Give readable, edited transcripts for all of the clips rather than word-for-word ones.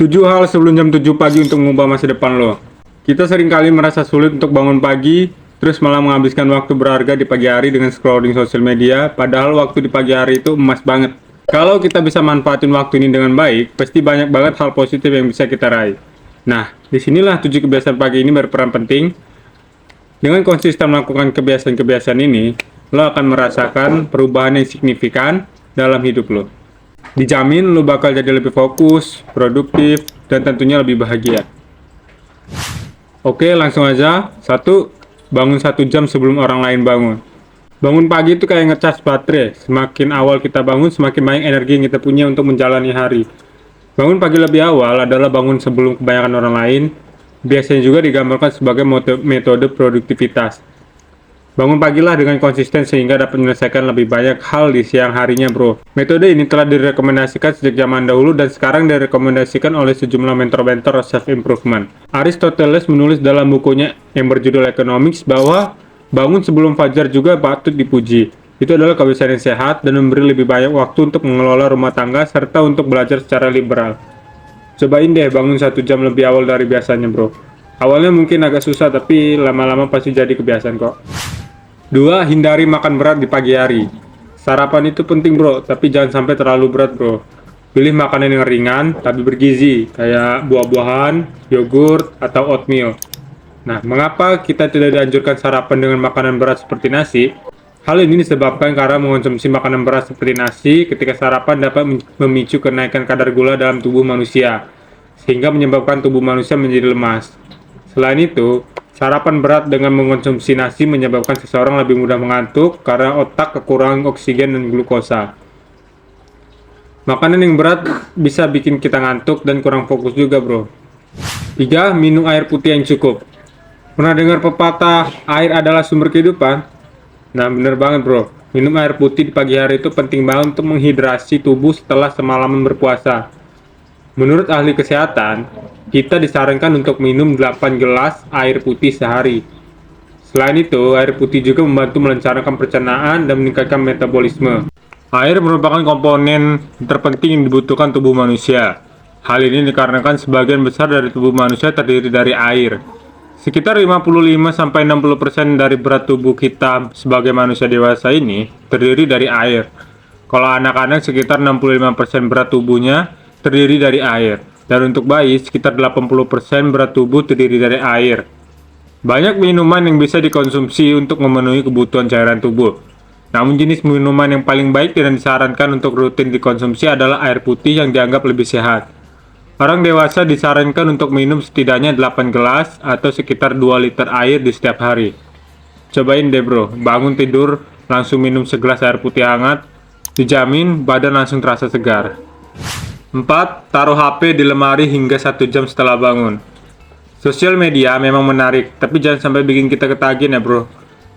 7 hal sebelum jam 7 pagi untuk mengubah masa depan lo. Kita seringkali merasa sulit untuk bangun pagi, terus malah menghabiskan waktu berharga di pagi hari dengan scrolling sosial media, padahal waktu di pagi hari itu emas banget. Kalau kita bisa manfaatin waktu ini dengan baik, pasti banyak banget hal positif yang bisa kita raih. Nah, disinilah 7 kebiasaan pagi ini berperan penting. Dengan konsisten melakukan kebiasaan-kebiasaan ini, lo akan merasakan perubahan yang signifikan dalam hidup lo. Dijamin lo bakal jadi lebih fokus, produktif, dan tentunya lebih bahagia. Oke, langsung aja. 1. Bangun 1 jam sebelum orang lain bangun. Bangun pagi itu kayak ngecas baterai. Semakin awal kita bangun, semakin banyak energi yang kita punya untuk menjalani hari. Bangun pagi lebih awal adalah bangun sebelum kebanyakan orang lain. Biasanya juga digambarkan sebagai metode produktivitas. Bangun pagilah dengan konsisten sehingga dapat menyelesaikan lebih banyak hal di siang harinya, bro. Metode ini telah direkomendasikan sejak zaman dahulu dan sekarang direkomendasikan oleh sejumlah mentor-mentor self-improvement. Aristoteles menulis dalam bukunya yang berjudul Economics bahwa bangun sebelum fajar juga patut dipuji. Itu adalah kebiasaan yang sehat dan memberi lebih banyak waktu untuk mengelola rumah tangga serta untuk belajar secara liberal. Cobain deh bangun 1 jam lebih awal dari biasanya, bro. Awalnya mungkin agak susah, tapi lama-lama pasti jadi kebiasaan kok. 2. Hindari makan berat di pagi hari. Sarapan itu penting, bro, tapi jangan sampai terlalu berat, bro. Pilih makanan yang ringan tapi bergizi, kayak buah-buahan, yogurt, atau oatmeal. Nah, mengapa kita tidak dianjurkan sarapan dengan makanan berat seperti nasi? Hal ini disebabkan karena mengonsumsi makanan berat seperti nasi ketika sarapan dapat memicu kenaikan kadar gula dalam tubuh manusia, sehingga menyebabkan tubuh manusia menjadi lemas. Selain itu, sarapan berat dengan mengonsumsi nasi menyebabkan seseorang lebih mudah mengantuk karena otak kekurangan oksigen dan glukosa. Makanan yang berat bisa bikin kita ngantuk dan kurang fokus juga, bro. 3. Minum air putih yang cukup. Pernah dengar pepatah, air adalah sumber kehidupan? Nah, bener banget, bro. Minum air putih di pagi hari itu penting banget untuk menghidrasi tubuh setelah semalaman berpuasa. Menurut ahli kesehatan, kita disarankan untuk minum 8 gelas air putih sehari. Selain itu, air putih juga membantu melancarkan pencernaan dan meningkatkan metabolisme. Air merupakan komponen terpenting yang dibutuhkan tubuh manusia. Hal ini dikarenakan sebagian besar dari tubuh manusia terdiri dari air. Sekitar 55-60% dari berat tubuh kita sebagai manusia dewasa ini terdiri dari air. Kalau anak-anak sekitar 65% berat tubuhnya terdiri dari air. Dan untuk bayi, sekitar 80% berat tubuh terdiri dari air. Banyak minuman yang bisa dikonsumsi untuk memenuhi kebutuhan cairan tubuh. Namun jenis minuman yang paling baik dan disarankan untuk rutin dikonsumsi adalah air putih yang dianggap lebih sehat. Orang dewasa disarankan untuk minum setidaknya 8 gelas atau sekitar 2 liter air di setiap hari. Cobain deh, bro, bangun tidur langsung minum segelas air putih hangat, dijamin badan langsung terasa segar. 4. Taruh HP di lemari hingga 1 jam setelah bangun. Sosial media memang menarik, tapi jangan sampai bikin kita ketagihan ya, bro.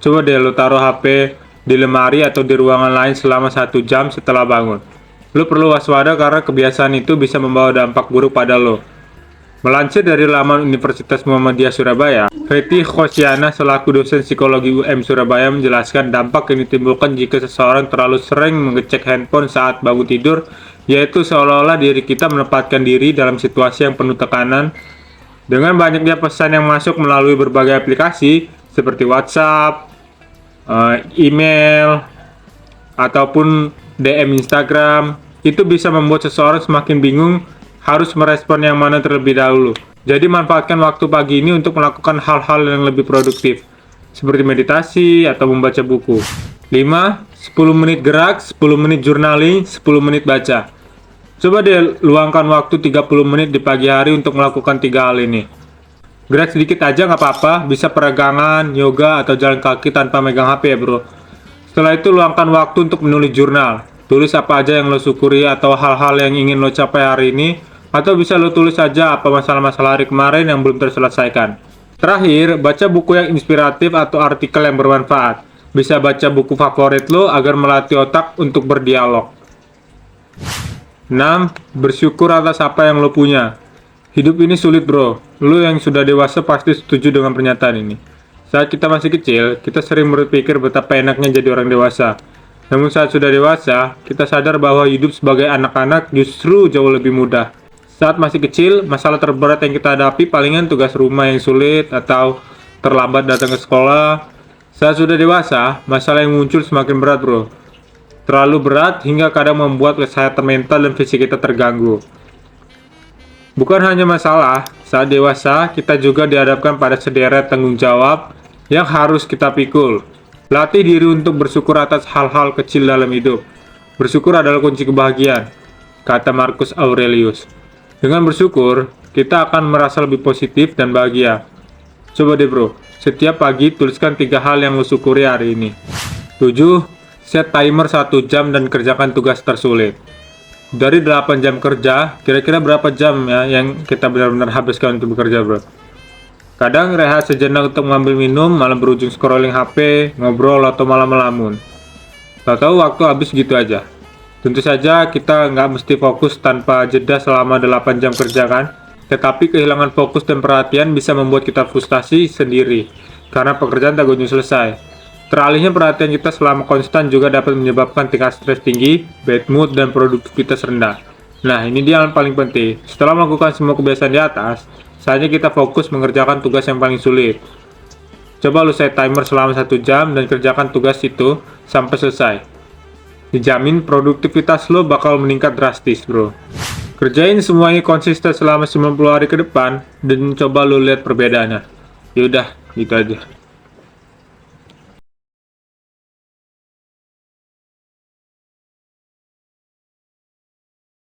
Coba deh lo taruh HP di lemari atau di ruangan lain selama 1 jam setelah bangun. Lo perlu waspada karena kebiasaan itu bisa membawa dampak buruk pada lo. Melansir dari laman Universitas Muhammadiyah Surabaya, Fethi Khosyana selaku dosen psikologi UM Surabaya menjelaskan dampak yang ditimbulkan jika seseorang terlalu sering mengecek handphone saat bangun tidur, yaitu seolah-olah diri kita menempatkan diri dalam situasi yang penuh tekanan. Dengan banyaknya pesan yang masuk melalui berbagai aplikasi seperti WhatsApp, email, ataupun DM Instagram, itu bisa membuat seseorang semakin bingung harus merespon yang mana terlebih dahulu. Jadi manfaatkan waktu pagi ini untuk melakukan hal-hal yang lebih produktif, seperti meditasi atau membaca buku. 5. 10 menit gerak, 10 menit journaling, 10 menit baca. Coba deh luangkan waktu 30 menit di pagi hari untuk melakukan 3 hal ini. Gerak sedikit aja nggak apa-apa, bisa peregangan, yoga, atau jalan kaki tanpa megang HP ya, bro. Setelah itu luangkan waktu untuk menulis jurnal. Tulis apa aja yang lo syukuri atau hal-hal yang ingin lo capai hari ini, atau bisa lo tulis aja apa masalah-masalah hari kemarin yang belum terselesaikan. Terakhir, baca buku yang inspiratif atau artikel yang bermanfaat. Bisa baca buku favorit lo agar melatih otak untuk berdialog. 6. Bersyukur atas apa yang lo punya. Hidup ini sulit, bro. Lo yang sudah dewasa pasti setuju dengan pernyataan ini. Saat kita masih kecil, kita sering berpikir betapa enaknya jadi orang dewasa. Namun saat sudah dewasa, kita sadar bahwa hidup sebagai anak-anak justru jauh lebih mudah. Saat masih kecil, masalah terberat yang kita hadapi palingan tugas rumah yang sulit atau terlambat datang ke sekolah. Saat sudah dewasa, masalah yang muncul semakin berat, bro. Terlalu berat hingga kadang membuat kesehatan mental dan fisik kita terganggu. Bukan hanya masalah, saat dewasa kita juga dihadapkan pada sederet tanggung jawab yang harus kita pikul. Latih diri untuk bersyukur atas hal-hal kecil dalam hidup. Bersyukur adalah kunci kebahagiaan, kata Marcus Aurelius. Dengan bersyukur, kita akan merasa lebih positif dan bahagia. Coba deh bro, setiap pagi tuliskan 3 hal yang lo syukuri hari ini. 7. Set timer 1 jam dan kerjakan tugas tersulit. Dari 8 jam kerja, kira-kira berapa jam ya yang kita benar-benar habiskan untuk bekerja bro? Kadang rehat sejenak untuk mengambil minum, malah berujung scrolling HP, ngobrol, atau malah melamun. Tahu-tahu waktu habis gitu aja. Tentu saja kita nggak mesti fokus tanpa jeda selama 8 jam kerja kan? Tetapi kehilangan fokus dan perhatian bisa membuat kita frustasi sendiri, karena pekerjaan tak kunjung selesai. Teralihnya perhatian kita selama konstan juga dapat menyebabkan tingkat stres tinggi, bad mood, dan produktivitas rendah. Nah, ini dia yang paling penting. Setelah melakukan semua kebiasaan di atas, saatnya kita fokus mengerjakan tugas yang paling sulit. Coba lu set timer selama 1 jam dan kerjakan tugas itu sampai selesai. Dijamin produktivitas lo bakal meningkat drastis, bro. Kerjain semuanya konsisten selama 90 hari ke depan dan coba lu lihat perbedaannya. Yaudah, gitu aja.